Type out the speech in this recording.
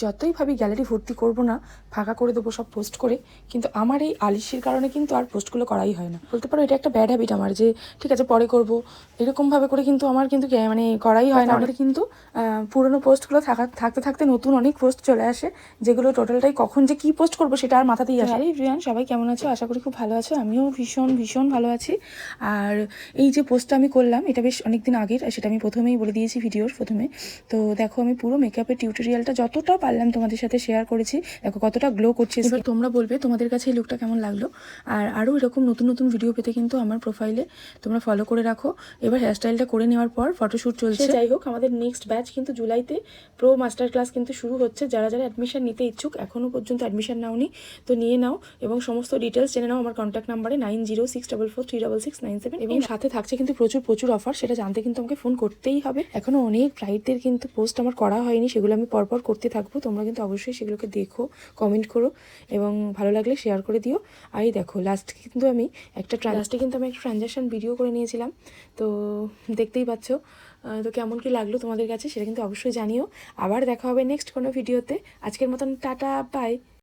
যতই ভাবি গ্যালারি ভর্তি করব না, ফাঁকা করে দেবো সব পোস্ট করে, কিন্তু আমার এই আলিশির কারণে কিন্তু আর পোস্টগুলো করাই হয় না। বলতে পারো এটা একটা ব্যাড হ্যাবিট আমার, যে ঠিক আছে পরে করব এরকমভাবে করে কিন্তু আমার কিন্তু মানে করাই হয় না। আমাদের কিন্তু পুরোনো পোস্টগুলো থাকতে থাকতে নতুন অনেক পোস্ট চলে আসে, যেগুলো টোটালটাই কখন যে কী পোস্ট করবো সেটা আর মাথাতেই আসে। আরে এভরিওয়ান, সবাই কেমন আছো? আশা করি খুব ভালো আছো। আমিও ভীষণ ভীষণ ভালো আছি। আর এই যে পোস্টটা আমি করলাম, এটা বেশ অনেকদিন আগের, সেটা আমি প্রথমেই বলে দিয়েছি ভিডিওর প্রথমে। তো দেখো আমি পুরো মেকআপের টিউটোরিয়ালটা যতটা পারলাম তোমাদের সাথে শেয়ার করেছি। দেখো কতটা গ্লো করছে। এবার তোমরা বলবে তোমাদের কাছে এই লুকটা কেমন লাগলো। আর আরও এরকম নতুন নতুন ভিডিও পেতে কিন্তু আমার প্রোফাইলে তোমরা ফলো করে রাখো। এবার হেয়ারস্টাইলটা করে নেওয়ার পর ফটোশ্যুট চলছে। যাই হোক, আমাদের নেক্সট ব্যাচ কিন্তু জুলাইতে প্রো মাস্টার ক্লাস কিন্তু শুরু হচ্ছে। যারা যারা অ্যাডমিশন নিতে ইচ্ছুক, এখনও পর্যন্ত অ্যাডমিশন নাওনি, তো নিয়ে নাও এবং সমস্ত ডিটেলস জেনে নাও আমার কন্ট্যাক্ট নাম্বারে 9064436697। এবং সাথে থাকছে কিন্তু প্রচুর অফার, সেটা জানতে কিন্তু আমাকে ফোন করতেই হবে। এখনও অনেক ব্রাইডদের কিন্তু পোস্ট আমার করা হয়নি, সেগুলো আমি পরপর করতে থাকবো। তোমরা কিন্তু অবশ্যই সেগুলোকে দেখো, কমেন্ট করো এবং ভালো লাগলে শেয়ার করে দিও। আর এই দেখো লাস্টে কিন্তু আমি একটা ট্রানজাকশন ভিডিও করে নিয়েছিলাম, তো দেখতেই পাচ্ছ। তো কেমন কি লাগলো তোমাদের কাছে সেটা কিন্তু অবশ্যই জানিও। আবার দেখা হবে নেক্সট কোনো ভিডিওতে। আজকের মতন টাটা, বাই।